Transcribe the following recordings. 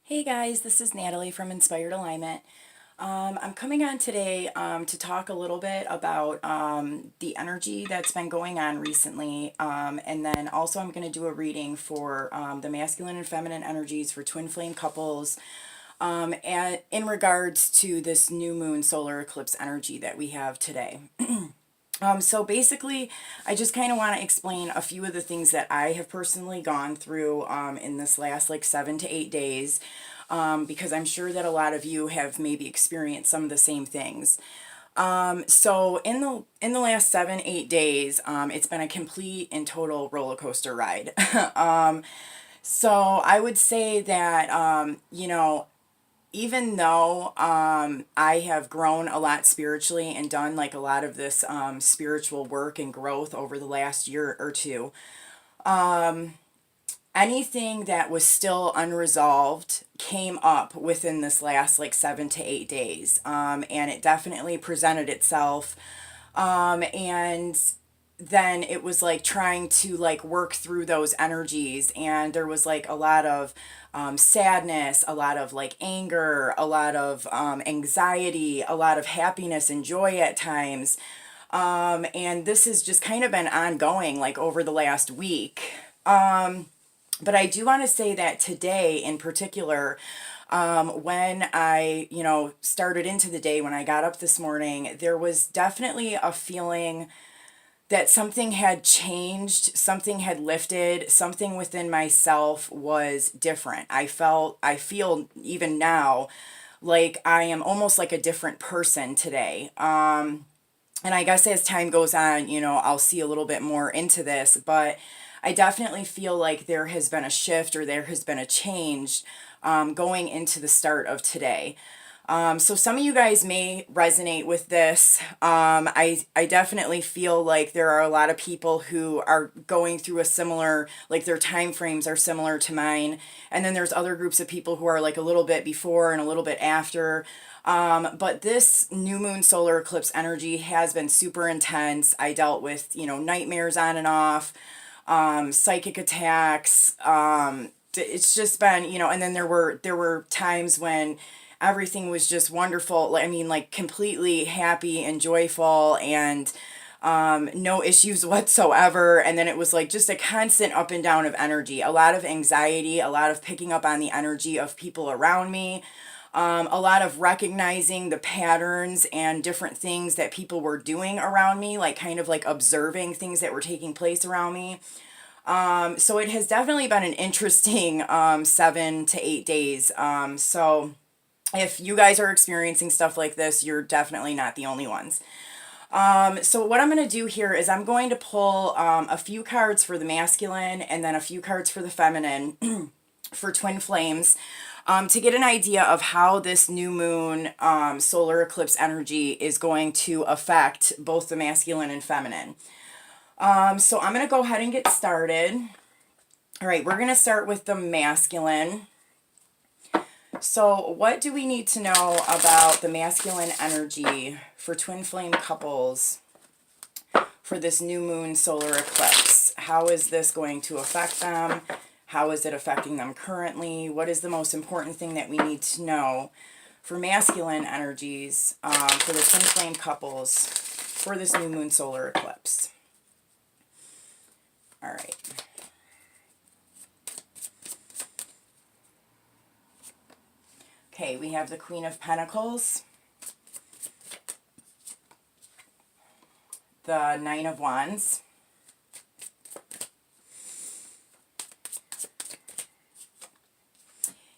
Hey guys, this is Natalie from Inspired Alignment. I'm coming on today to talk a little bit about the energy that's been going on recently, and then also I'm going to do a reading for the masculine and feminine energies for twin flame couples, and in regards to this new moon solar eclipse energy that we have today. So basically, I just kind of want to explain a few of the things that I have personally gone through in this last like 7 to 8 days, because I'm sure that a lot of you have maybe experienced some of the same things. So in the last 7, 8 days, it's been a complete and total roller coaster ride. So I would say that even though I have grown a lot spiritually and done like a lot of this spiritual work and growth over the last year or two, anything that was still unresolved came up within this last like 7 to 8 days. And it definitely presented itself. And then it was like trying to like work through those energies, and there was like a lot of sadness, a lot of like anger, a lot of anxiety, a lot of happiness and joy at times. And this has just kind of been ongoing like over the last week. But I do want to say that today in particular, when I, started into the day, when I got up this morning, there was definitely a feeling that something had changed, something had lifted, something within myself was different. I feel even now like I am almost like a different person today. And I guess as time goes on, I'll see a little bit more into this, but I definitely feel like there has been a shift or there has been a change going into the start of today. So some of you guys may resonate with this. I definitely feel like there are a lot of people who are going through a similar, like their time frames are similar to mine. And then there's other groups of people who are like a little bit before and a little bit after. But this new moon solar eclipse energy has been super intense. I dealt with, nightmares on and off, psychic attacks. It's just been, and then there were times when everything was just wonderful. I mean, like completely happy and joyful and no issues whatsoever. And then it was like just a constant up and down of energy, a lot of anxiety, a lot of picking up on the energy of people around me, a lot of recognizing the patterns and different things that people were doing around me, like kind of like observing things that were taking place around me. So it has definitely been an interesting 7 to 8 days. So if you guys are experiencing stuff like this, you're definitely not the only ones. So what I'm going to do here is I'm going to pull a few cards for the masculine and then a few cards for the feminine for twin flames, to get an idea of how this new moon solar eclipse energy is going to affect both the masculine and feminine. So I'm going to go ahead and get started. All right, we're going to start with the masculine. So what do we need to know about the masculine energy for twin flame couples for this new moon solar eclipse? How is this going to affect them? How is it affecting them currently? What is the most important thing that we need to know for masculine energies for the twin flame couples for this new moon solar eclipse? All right. Okay, we have the Queen of Pentacles, the Nine of Wands,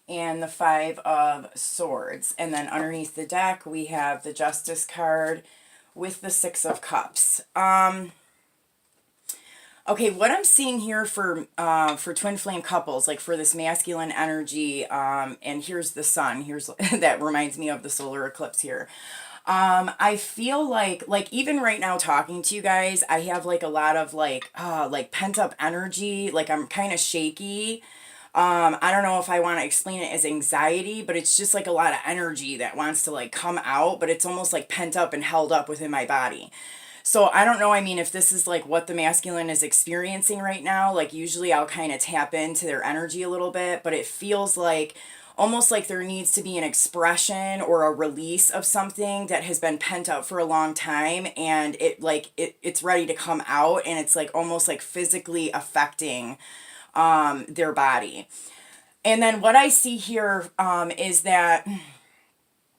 and the Five of Swords. And then underneath the deck, we have the Justice card with the Six of Cups. Okay, what I'm seeing here for twin flame couples, like for this masculine energy, and here's the sun. Here's that reminds me of the solar eclipse here. I feel like even right now talking to you guys, I have like a lot of like pent up energy. Like I'm kind of shaky. I don't know if I want to explain it as anxiety, but it's just like a lot of energy that wants to like come out, but it's almost like pent up and held up within my body. So I don't know, I mean, if this is like what the masculine is experiencing right now, like usually I'll kind of tap into their energy a little bit, but it feels like almost like there needs to be an expression or a release of something that has been pent up for a long time, and it's ready to come out, and it's like almost like physically affecting their body. And then what I see here is that,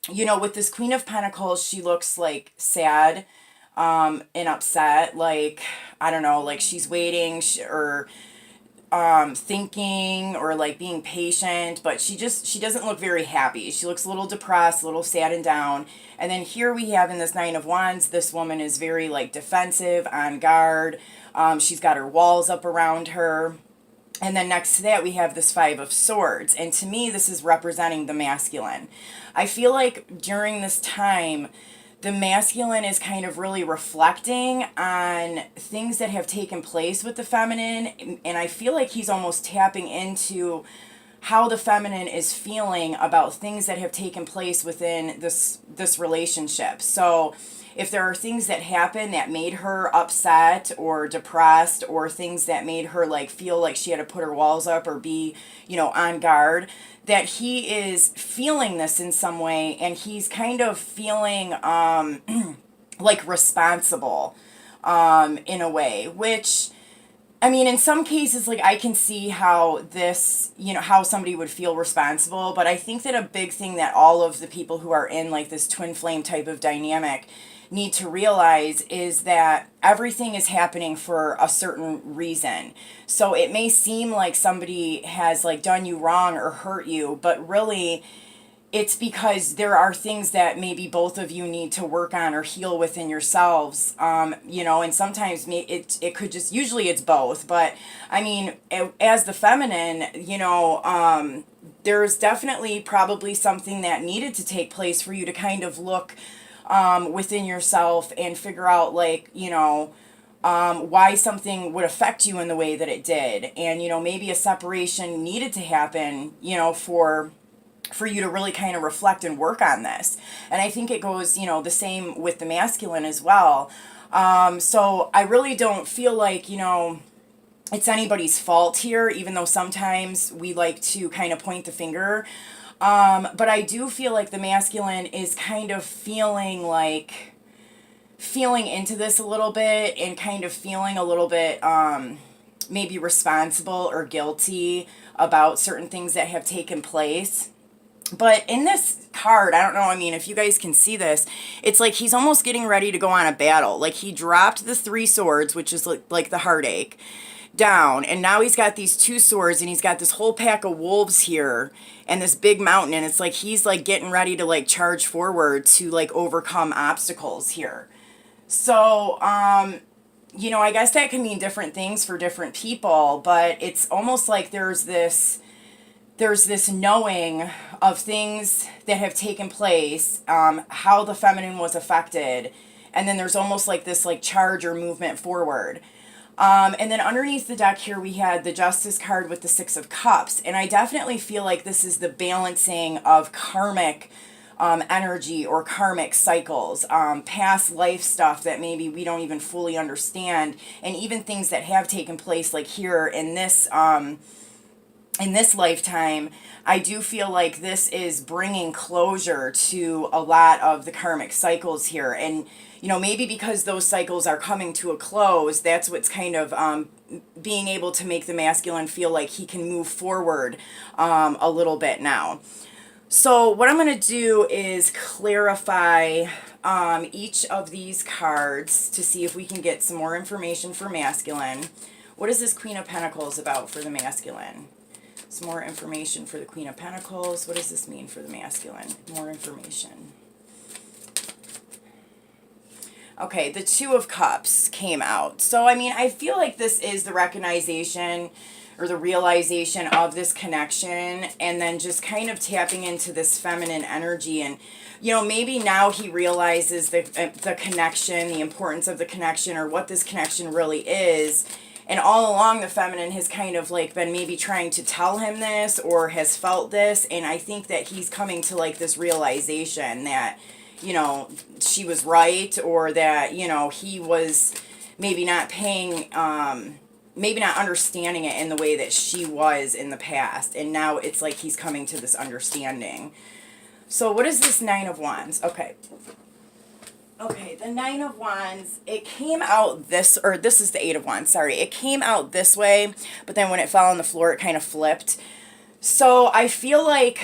with this Queen of Pentacles, she looks like sad and upset. Like, I don't know, like she's waiting or thinking or like being patient, but she doesn't look very happy. She looks a little depressed, a little sad and down. And then here we have in this Nine of Wands, this woman is very like defensive, on guard. She's got her walls up around her. And then next to that, we have this Five of Swords. And to me, this is representing the masculine. I feel like during this time, the masculine is kind of really reflecting on things that have taken place with the feminine. And I feel like he's almost tapping into how the feminine is feeling about things that have taken place within this relationship. So if there are things that happened that made her upset or depressed, or things that made her like feel like she had to put her walls up or be, on guard, that he is feeling this in some way, and he's kind of feeling like responsible in a way, which, I mean, in some cases, like, I can see how this, how somebody would feel responsible, but I think that a big thing that all of the people who are in, like, this twin flame type of dynamic need to realize is that everything is happening for a certain reason. So it may seem like somebody has, like, done you wrong or hurt you, but really it's because there are things that maybe both of you need to work on or heal within yourselves, and sometimes it could just, usually it's both, but I mean, as the feminine, there's definitely probably something that needed to take place for you to kind of look within yourself and figure out, like, why something would affect you in the way that it did. And, maybe a separation needed to happen, for you to really kind of reflect and work on this. And I think it goes, the same with the masculine as well. So I really don't feel like, it's anybody's fault here, even though sometimes we like to kind of point the finger. But I do feel like the masculine is kind of feeling into this a little bit, and kind of feeling a little bit maybe responsible or guilty about certain things that have taken place. But in this card, I don't know, I mean, if you guys can see this, it's like he's almost getting ready to go on a battle. Like, he dropped the Three Swords, which is like the heartache, down, and now he's got these two swords, and he's got this whole pack of wolves here and this big mountain, and it's like he's like getting ready to like charge forward to like overcome obstacles here. So I guess that can mean different things for different people, but it's almost like there's this knowing of things that have taken place, how the feminine was affected, and then there's almost like this like charge or movement forward. And then underneath the deck here, we had the Justice card with the Six of Cups. And I definitely feel like this is the balancing of karmic energy or karmic cycles, past life stuff that maybe we don't even fully understand, and even things that have taken place, like here in this lifetime. I do feel like this is bringing closure to a lot of the karmic cycles here. And maybe because those cycles are coming to a close, that's what's kind of being able to make the masculine feel like he can move forward a little bit now. So what I'm going to do is clarify each of these cards to see if we can get some more information for masculine. What is this Queen of Pentacles about for the masculine? Some more information for the Queen of Pentacles. What does this mean for the masculine? More information. Okay, the Two of Cups came out. So, I mean, I feel like this is the recognition or the realization of this connection, and then just kind of tapping into this feminine energy. And, maybe now he realizes the connection, the importance of the connection, or what this connection really is. And all along, the feminine has kind of like been maybe trying to tell him this, or has felt this. And I think that he's coming to like this realization that, she was right, or that, he was maybe not paying maybe not understanding it in the way that she was in the past. And now it's like he's coming to this understanding. So what is this Nine of Wands? Okay. Okay, the Nine of Wands, it came out this, or this is the Eight of Wands, sorry. It came out this way, but then when it fell on the floor, it kind of flipped. So I feel like,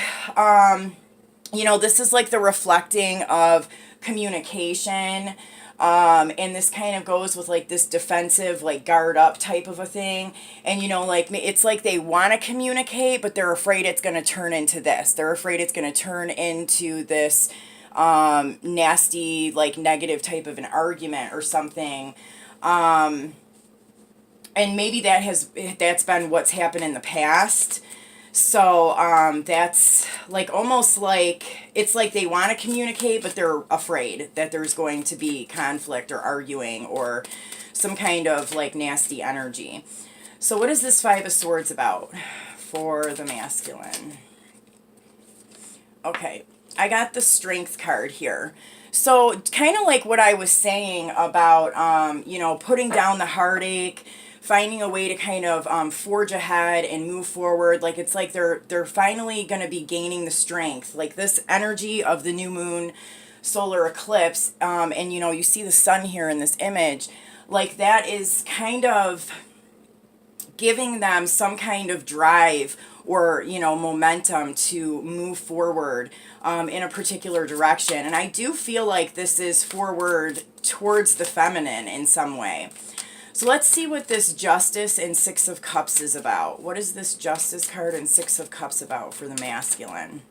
you know, this is like the reflecting of communication. And this kind of goes with like this defensive, like guard up type of a thing. And, you know, like it's like they want to communicate, but they're afraid it's going to turn into this. They're afraid it's going to turn into this nasty, like negative type of an argument or something. And maybe that's been what's happened in the past. So that's like almost like it's like they want to communicate, but they're afraid that there's going to be conflict or arguing or some kind of like nasty energy. So what is this Five of Swords about for the masculine? Okay, I got the Strength card here. So kind of like what I was saying about, you know, putting down the heartache, finding a way to kind of forge ahead and move forward. Like it's like they're finally going to be gaining the strength. Like this energy of the new moon solar eclipse, and you know, you see the sun here in this image. Like that is kind of giving them some kind of drive or, you know, momentum to move forward in a particular direction. And I do feel like this is forward towards the feminine in some way. So let's see what this Justice and Six of Cups is about. What is this Justice card and Six of Cups about for the masculine?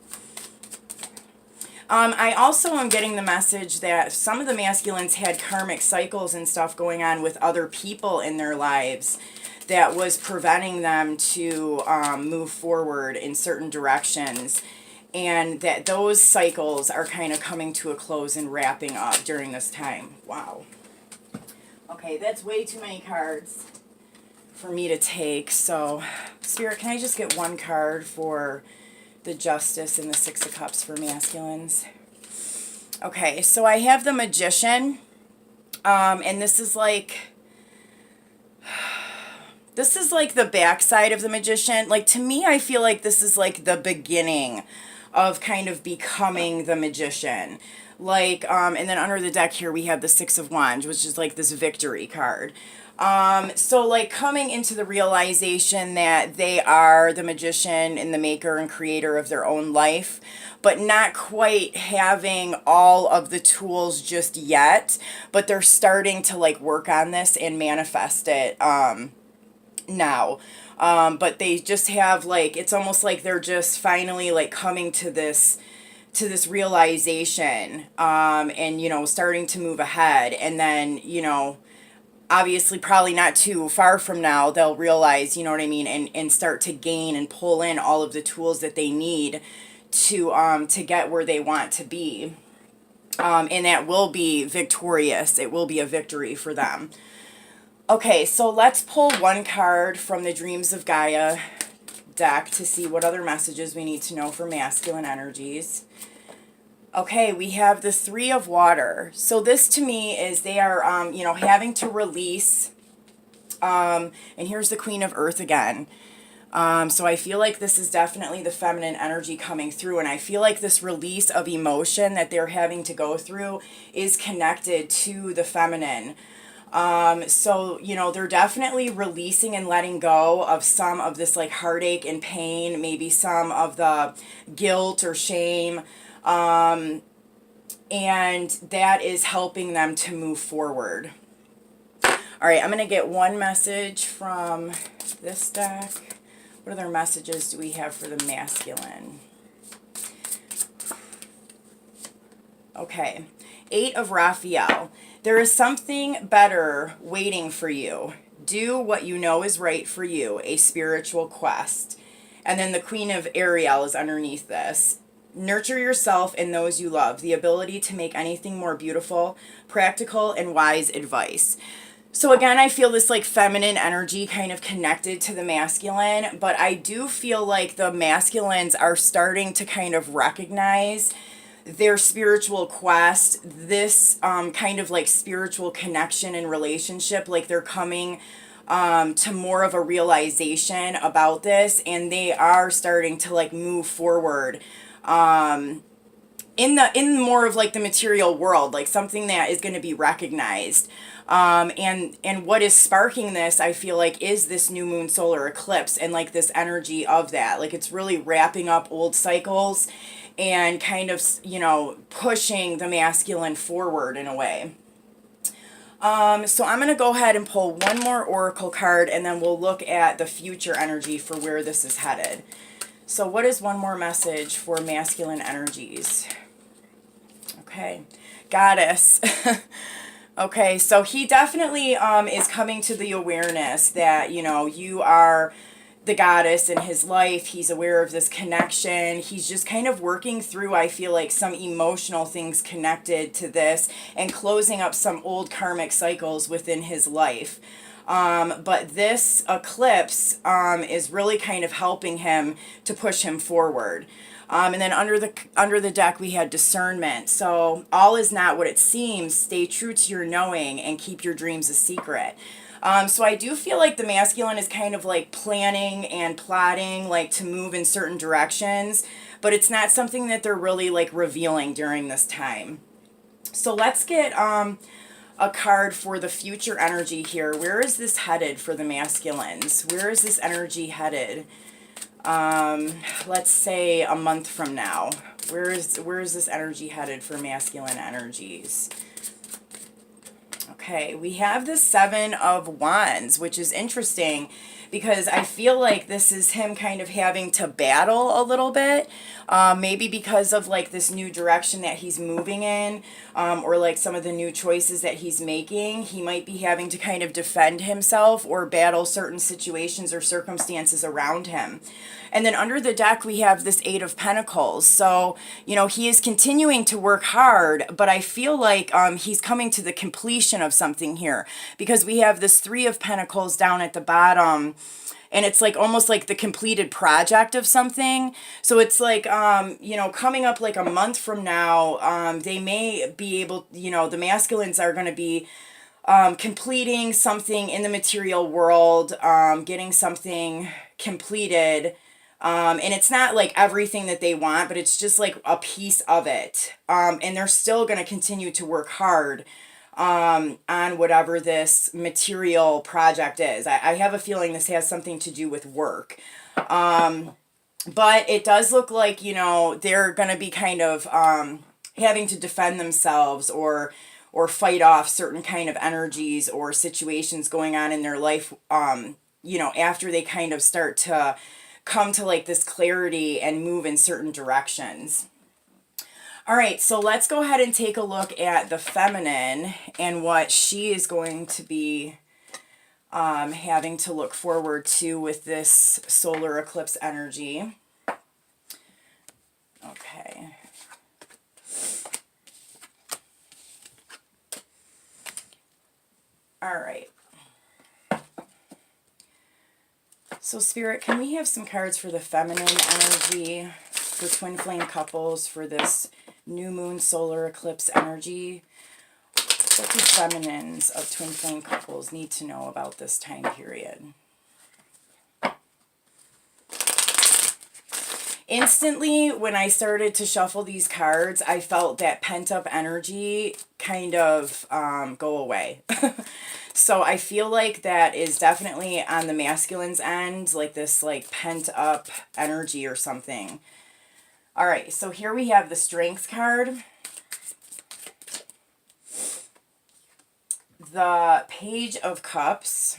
I also am getting the message that some of the masculines had karmic cycles and stuff going on with other people in their lives that was preventing them to move forward in certain directions, and that those cycles are kind of coming to a close and wrapping up during this time. Wow. Okay, that's way too many cards for me to take. So, Spirit, can I just get one card for the Justice and the Six of Cups for masculines? Okay, so I have the Magician, and this is like the backside of the Magician. Like, to me, I feel like this is like the beginning of kind of becoming the Magician. Like, and then under the deck here, we have the Six of Wands, which is like this victory card. So like coming into the realization that they are the magician and the maker and creator of their own life, but not quite having all of the tools just yet, but they're starting to like work on this and manifest it, now. But they just have like, it's almost like they're just finally like coming to this realization, and, you know, starting to move ahead. And then, you know, obviously probably not too far from now, they'll realize, you know what I mean, and start to gain and pull in all of the tools that they need to get where they want to be. And that will be victorious. It will be a victory for them. Okay, so let's pull one card from the Dreams of Gaia deck to see what other messages we need to know for masculine energies. Okay, we have the Three of Water. So this to me is they are, you know, having to release, and here's the Queen of Earth again. So I feel like this is definitely the feminine energy coming through, and I feel like this release of emotion that they're having to go through is connected to the feminine. So, you know, they're definitely releasing and letting go of some of this like heartache and pain, maybe some of the guilt or shame. And that is helping them to move forward. All right, I'm going to get one message from this deck. What other messages do we have for the masculine? Okay, Eight of Raphael. There is something better waiting for you. Do what you know is right for you, a spiritual quest. And then the Queen of Ariel is underneath this. Nurture yourself and those you love, the ability to make anything more beautiful, practical, and wise advice. So again, I feel this like feminine energy kind of connected to the masculine, but I do feel like the masculines are starting to kind of recognize their spiritual quest, this kind of like spiritual connection and relationship, like they're coming to more of a realization about this, and they are starting to like move forward in more of like the material world, like something that is going to be recognized. And what is sparking this, I feel like, is this new moon solar eclipse, and like this energy of that, like it's really wrapping up old cycles and kind of, you know, pushing the masculine forward in a way. So I'm going to go ahead and pull one more oracle card, and then we'll look at the future energy for where this is headed. So what is one more message for masculine energies? Okay, Goddess. Okay, so he definitely is coming to the awareness that, you know, you are the goddess in his life. He's aware of this connection. He's just kind of working through, I feel like, some emotional things connected to this and closing up some old karmic cycles within his life. But this eclipse is really kind of helping him to push him forward. And then under the deck we had discernment. So all is not what it seems. Stay true to your knowing and keep your dreams a secret. So I do feel like the masculine is kind of like planning and plotting, like to move in certain directions, but it's not something that they're really like revealing during this time. So let's get a card for the future energy here. Where is this headed for the masculines? Where is this energy headed? Let's say a month from now. Where is this energy headed for masculine energies? Okay, we have the Seven of Wands, which is interesting because I feel like this is him kind of having to battle a little bit, maybe because of like this new direction that he's moving in, or like some of the new choices that he's making. He might be having to kind of defend himself or battle certain situations or circumstances around him. And then under the deck, we have this Eight of Pentacles. So, you know, he is continuing to work hard, but I feel like he's coming to the completion of something here, because we have this Three of Pentacles down at the bottom, and it's like almost like the completed project of something. So it's like, you know, coming up like a month from now, they may be able, you know, the masculines are going to be completing something in the material world, getting something completed. And it's not like everything that they want, but it's just like a piece of it. And they're still going to continue to work hard on whatever this material project is. I have a feeling this has something to do with work. But it does look like, you know, they're going to be kind of having to defend themselves or fight off certain kind of energies or situations going on in their life, you know, after they kind of start to come to like this clarity and move in certain directions. All right, so let's go ahead and take a look at the feminine and what she is going to be having to look forward to with this solar eclipse energy. Okay. All right. So Spirit, can we have some cards for the feminine energy for twin flame couples for this new moon solar eclipse energy? What do feminines of twin flame couples need to know about this time period? Instantly, when I started to shuffle these cards, I felt that pent-up energy kind of go away. So I feel like that is definitely on the masculine's end, like this like pent-up energy or something. All right, so here we have the Strength card, the Page of Cups,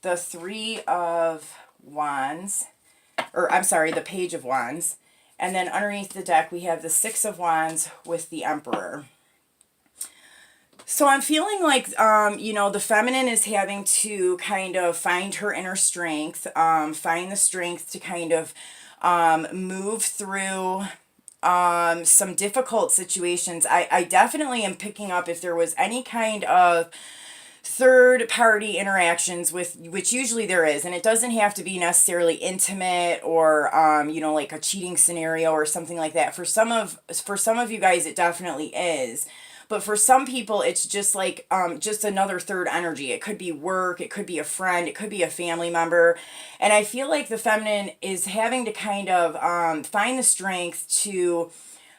the Three of Wands, or I'm sorry, the Page of Wands, and then underneath the deck we have the Six of Wands with the Emperor. So I'm feeling like, you know, the feminine is having to kind of find her inner strength, find the strength to kind of move through some difficult situations. I definitely am picking up if there was any kind of third party interactions with, which usually there is, and it doesn't have to be necessarily intimate or you know, like a cheating scenario or something like that. For some of you guys it definitely is, But for some people, it's just like just another third energy. It could be work, it could be a friend, it could be a family member. And I feel like the feminine is having to kind of find the strength to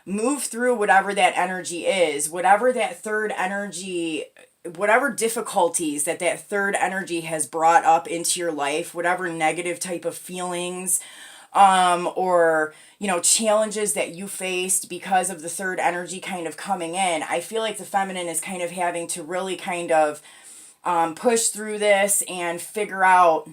move through whatever that energy is, whatever that third energy, whatever difficulties that that third energy has brought up into your life, whatever negative type of feelings, or challenges that you faced because of the third energy kind of coming in. I feel like the feminine is kind of having to really kind of push through this and figure out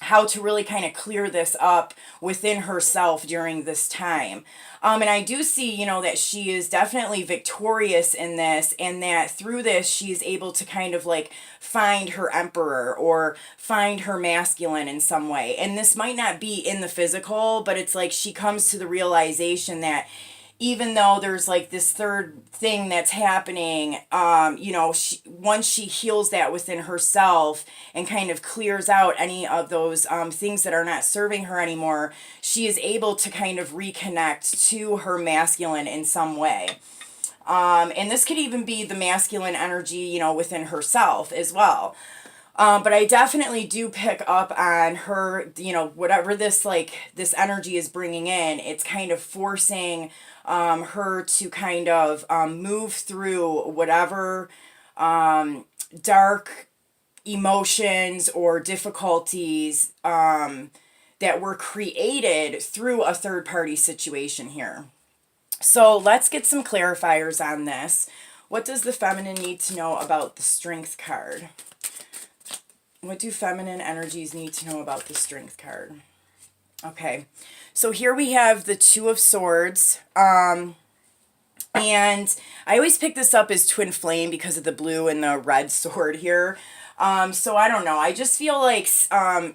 how to really kind of clear this up within herself during this time. And I do see, that she is definitely victorious in this, and that through this, she is able to kind of like find her emperor or find her masculine in some way. And this might not be in the physical, but it's like she comes to the realization that even though there's like this third thing that's happening, once she heals that within herself and kind of clears out any of those things that are not serving her anymore, she is able to kind of reconnect to her masculine in some way. And this could even be the masculine energy, within herself as well. But I definitely do pick up on her, whatever this energy is bringing in, it's kind of forcing her to kind of move through whatever dark emotions or difficulties that were created through a third party situation here. So let's get some clarifiers on this. What does the feminine need to know about the Strength card? What do feminine energies need to know about the Strength card? Okay, so here we have the Two of Swords. And I always pick this up as Twinflame because of the blue and the red sword here. So I don't know. I just feel like, and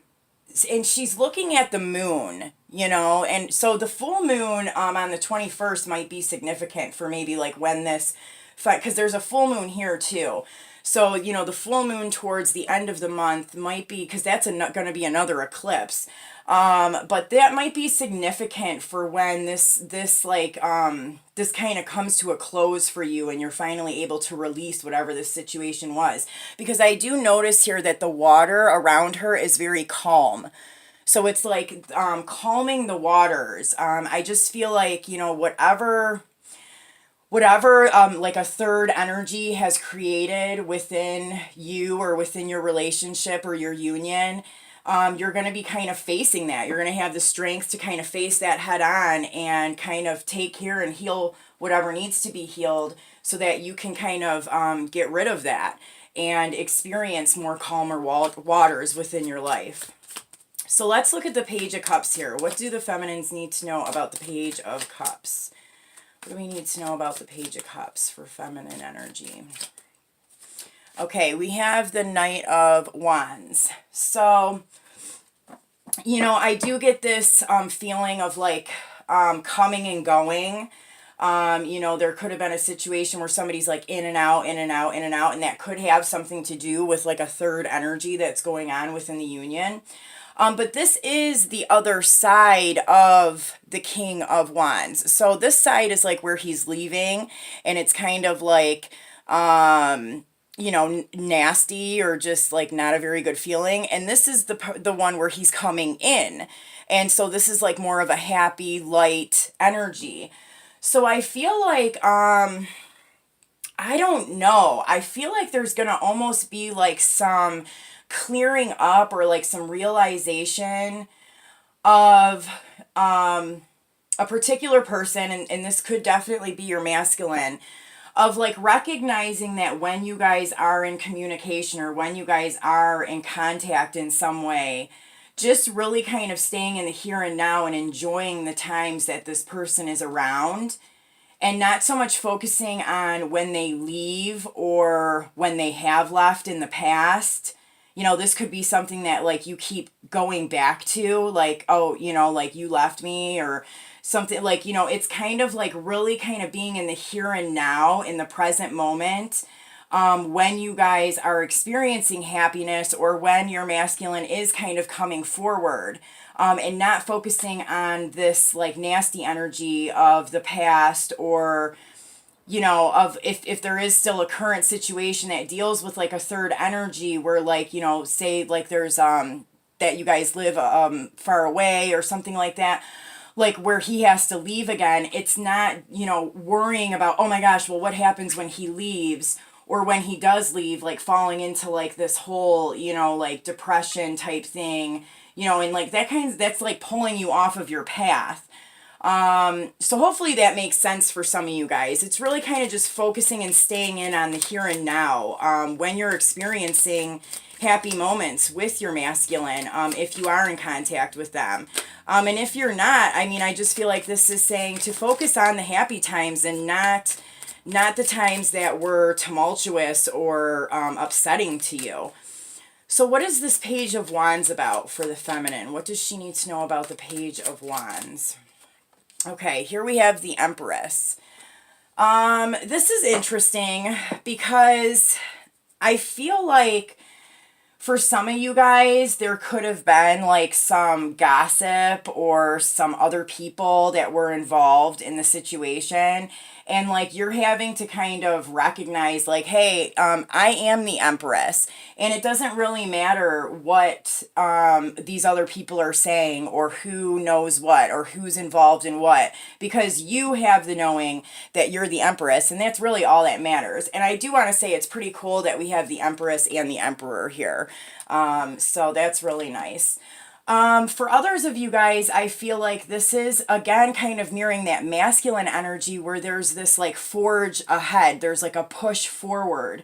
she's looking at the moon, and so the full moon on the 21st might be significant for maybe like when this, because there's a full moon here too. So, the full moon towards the end of the month might be, because that's going to be another eclipse. But that might be significant for when this kind of comes to a close for you and you're finally able to release whatever this situation was. Because I do notice here that the water around her is very calm. So it's like calming the waters. I just feel like, whatever like a third energy has created within you or within your relationship or your union, you're going to be kind of facing that. You're going to have the strength to kind of face that head on and kind of take care and heal whatever needs to be healed so that you can kind of get rid of that and experience more calmer waters within your life. So let's look at the Page of Cups here. What do the feminines need to know about the Page of Cups? What do we need to know about the Page of Cups for feminine energy? Okay, we have the Knight of Wands. So, I do get this feeling of like coming and going. There could have been a situation where somebody's like in and out, in and out, in and out, and that could have something to do with like a third energy that's going on within the union. But this is the other side of the King of Wands. So this side is like where he's leaving, and it's kind of like, nasty or just like not a very good feeling. And this is the one where he's coming in. And so this is like more of a happy, light energy. So I feel like, I don't know. I feel like there's going to almost be like some clearing up or like some realization of a particular person, and this could definitely be your masculine, of like recognizing that when you guys are in communication or when you guys are in contact in some way, just really kind of staying in the here and now and enjoying the times that this person is around, and not so much focusing on when they leave or when they have left in the past. This could be something that like you keep going back to, like, oh, like you left me or something, like, it's kind of like really kind of being in the here and now, in the present moment, when you guys are experiencing happiness or when your masculine is kind of coming forward, and not focusing on this like nasty energy of the past or you know, of if there is still a current situation that deals with like a third energy where like, you know, say like there's that you guys live far away or something like that, like where he has to leave again, it's not, you know, worrying about, oh my gosh, well what happens when he leaves, or when he does leave, like falling into like this whole, you know, like depression type thing, you know, and like that's like pulling you off of your path. So hopefully that makes sense for some of you guys. It's really kind of just focusing and staying in on the here and now, when you're experiencing happy moments with your masculine, if you are in contact with them. And if you're not, I mean, I just feel like this is saying to focus on the happy times and not the times that were tumultuous or upsetting to you. So what is this Page of Wands about for the feminine? What does she need to know about the Page of Wands? Okay, here we have the Empress. This is interesting because I feel like for some of you guys, there could have been like some gossip or some other people that were involved in the situation. And like you're having to kind of recognize like, hey, I am the Empress. And it doesn't really matter what these other people are saying or who knows what or who's involved in what. Because you have the knowing that you're the Empress. And that's really all that matters. And I do want to say it's pretty cool that we have the Empress and the Emperor here. So that's really nice. For others of you guys, I feel like this is, again, kind of mirroring that masculine energy where there's this like forge ahead. There's like a push forward.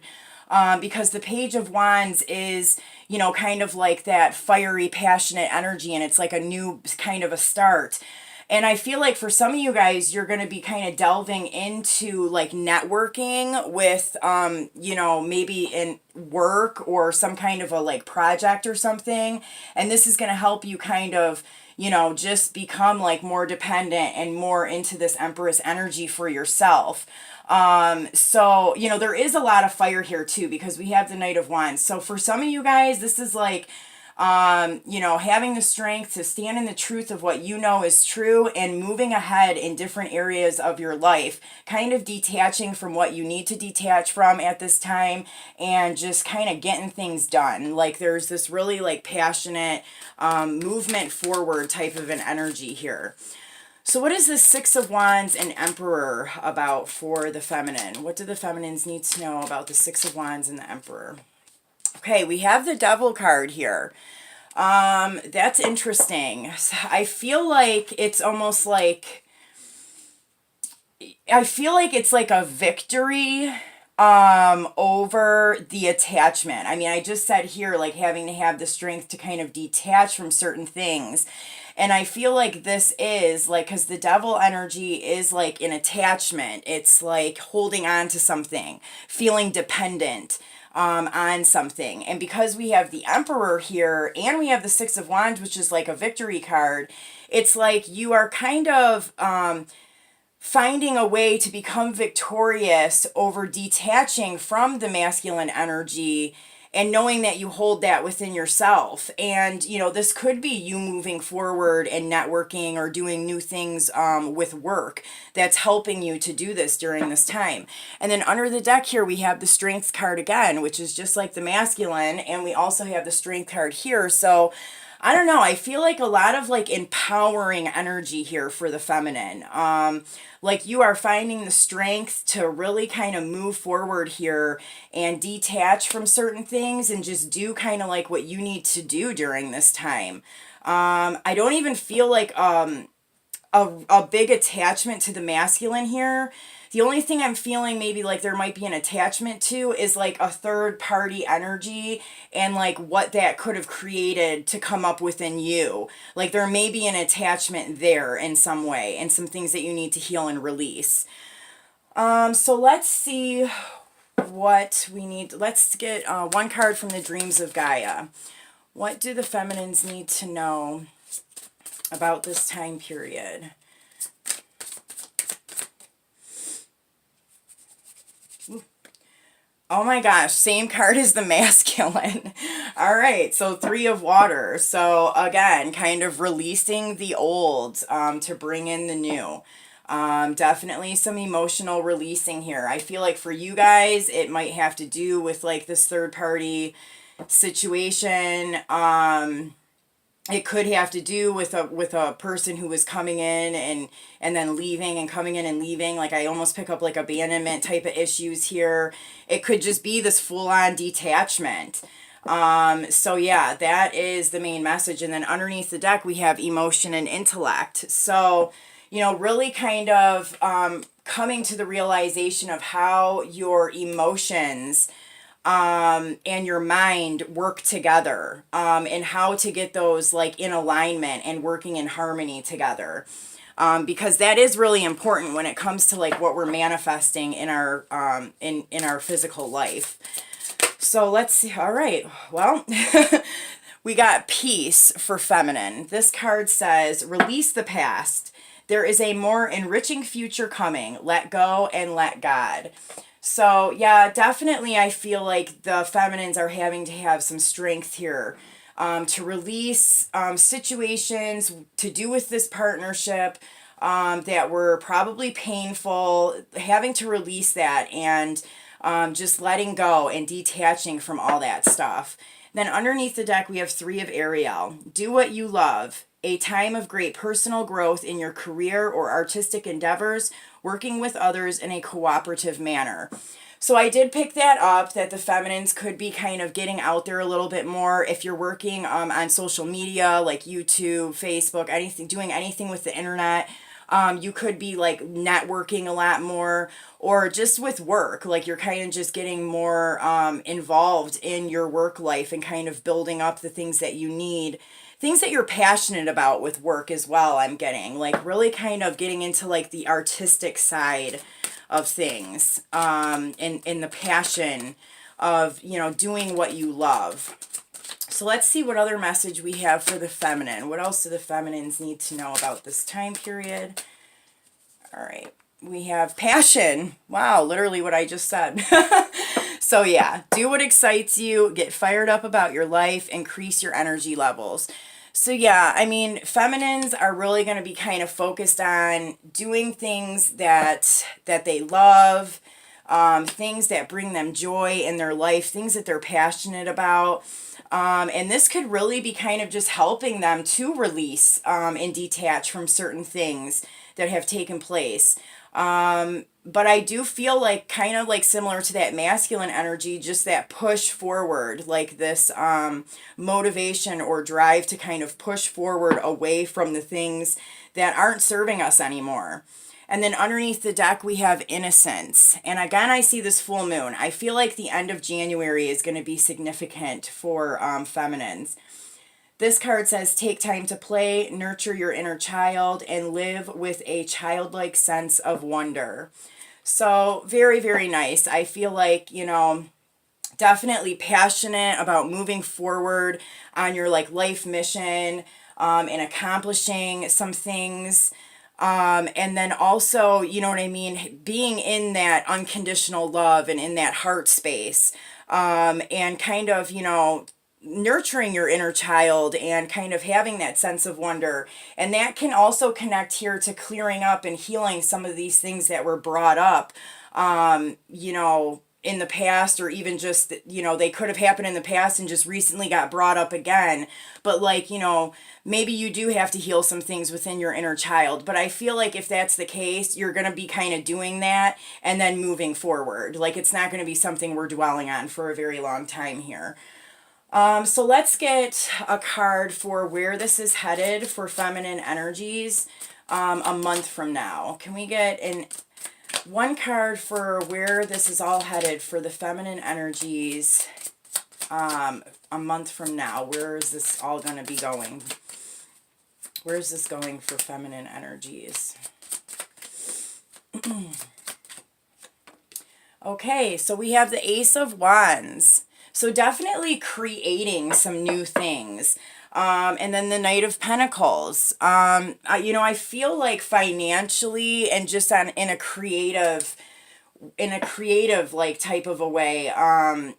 Because the Page of Wands is, you know, kind of like that fiery, passionate energy, and it's like a new kind of a start. And I feel like for some of you guys, you're going to be kind of delving into like networking with, you know, maybe in work or some kind of a like project or something. And this is going to help you kind of, you know, just become like more dependent and more into this Empress energy for yourself. So, you know, there is a lot of fire here too, because we have the Knight of Wands. So for some of you guys, this is like, you know, having the strength to stand in the truth of what you know is true and moving ahead in different areas of your life, kind of detaching from what you need to detach from at this time and just kind of getting things done. Like there's this really like passionate, movement forward type of an energy here. So what is the Six of Wands and Emperor about for the feminine? What do the feminines need to know about the Six of Wands and the Emperor? Okay, we have the Devil card here. That's interesting. I feel like it's almost like, I feel like it's like a victory over the attachment. I mean, I just said here, like having to have the strength to kind of detach from certain things. And I feel like this is like, because the Devil energy is like an attachment. It's like holding on to something, feeling dependent on something. And because we have the Emperor here and we have the Six of Wands, which is like a victory card, it's like you are kind of finding a way to become victorious over detaching from the masculine energy and knowing that you hold that within yourself. And, you know, this could be you moving forward and networking or doing new things with work that's helping you to do this during this time. And then under the deck here, we have the Strength card again, which is just like the masculine. And we also have the Strength card here. So I don't know. I feel like a lot of like empowering energy here for the feminine. Like you are finding the strength to really kind of move forward here and detach from certain things and just do kind of like what you need to do during this time. I don't even feel like a big attachment to the masculine here. The only thing I'm feeling maybe like there might be an attachment to is like a third party energy and like what that could have created to come up within you. Like there may be an attachment there in some way and some things that you need to heal and release. So let's see what we need. Let's get one card from the Dreams of Gaia. What do the feminines need to know about this time period? Oh my gosh, same card as the masculine. All right, so Three of Water. So again, kind of releasing the old to bring in the new. Definitely some emotional releasing here. I feel like for you guys, it might have to do with like this third party situation. It could have to do with a person who was coming in and then leaving and coming in and leaving. Like I almost pick up like abandonment type of issues here. It could just be this full-on detachment. So yeah, that is the main message. And then underneath the deck, we have emotion and intellect. So, you know, really kind of coming to the realization of how your emotions and your mind work together, and how to get those like in alignment and working in harmony together. Because that is really important when it comes to like what we're manifesting in our in our physical life. So let's see. All right. Well, we got peace for feminine. This card says, release the past. There is a more enriching future coming. Let go and let God. So yeah, definitely I feel like the feminines are having to have some strength here, to release situations to do with this partnership that were probably painful, having to release that and just letting go and detaching from all that stuff. Then underneath the deck, we have 3 of Ariel. Do what you love. A time of great personal growth in your career or artistic endeavors, working with others in a cooperative manner. So I did pick that up, that the feminines could be kind of getting out there a little bit more. If you're working on social media like YouTube, Facebook, anything, doing anything with the internet, you could be like networking a lot more, or just with work, like you're kind of just getting more involved in your work life and kind of building up the things that you need, things that you're passionate about with work as well. I'm getting like really kind of getting into like the artistic side of things, in the passion of, you know, doing what you love. So let's see what other message we have for the feminine. What else do the feminines need to know about this time period? All right. We have passion. Wow, literally what I just said. So yeah, do what excites you, get fired up about your life, increase your energy levels. So yeah, I mean, feminines are really going to be kind of focused on doing things that they love, things that bring them joy in their life, things that they're passionate about. And this could really be kind of just helping them to release and detach from certain things that have taken place. But I do feel like kind of like similar to that masculine energy, just that push forward, like this motivation or drive to kind of push forward away from the things that aren't serving us anymore. And then underneath the deck, we have innocence. And again, I see this full moon. I feel like the end of January is going to be significant for feminines. This card says, take time to play, nurture your inner child, and live with a childlike sense of wonder. So very, very nice. I feel like, you know, definitely passionate about moving forward on your like life mission, and accomplishing some things. And then also, you know what I mean, being in that unconditional love and in that heart space, and kind of, you know, nurturing your inner child and kind of having that sense of wonder. And that can also connect here to clearing up and healing some of these things that were brought up, you know, in the past, or even just, you know, they could have happened in the past and just recently got brought up again. But like, you know, maybe you do have to heal some things within your inner child. But I feel like if that's the case, you're going to be kind of doing that and then moving forward. Like it's not going to be something we're dwelling on for a very long time here. So let's get a card for where this is headed for feminine energies a month from now. Can we get one card for where this is all headed for the feminine energies a month from now? Where is this all going to be going? Where is this going for feminine energies? Okay, so we have the Ace of Wands. So definitely creating some new things. And then the Knight of Pentacles. You know, I feel like financially and just in a creative in a creative like type of a way.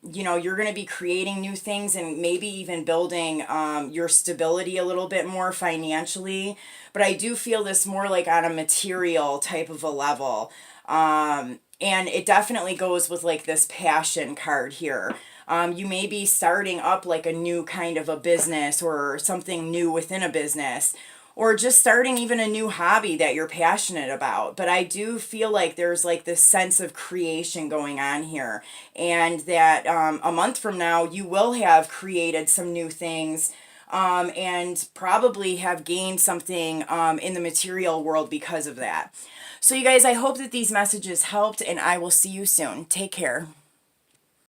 You know, you're going to be creating new things and maybe even building your stability a little bit more financially. But I do feel this more like on a material type of a level. And it definitely goes with like this passion card here. You may be starting up like a new kind of a business or something new within a business, or just starting even a new hobby that you're passionate about. But I do feel like there's like this sense of creation going on here, and that a month from now, you will have created some new things. And probably have gained something in the material world because of that. So, you guys, I hope that these messages helped, and I will see you soon. Take care.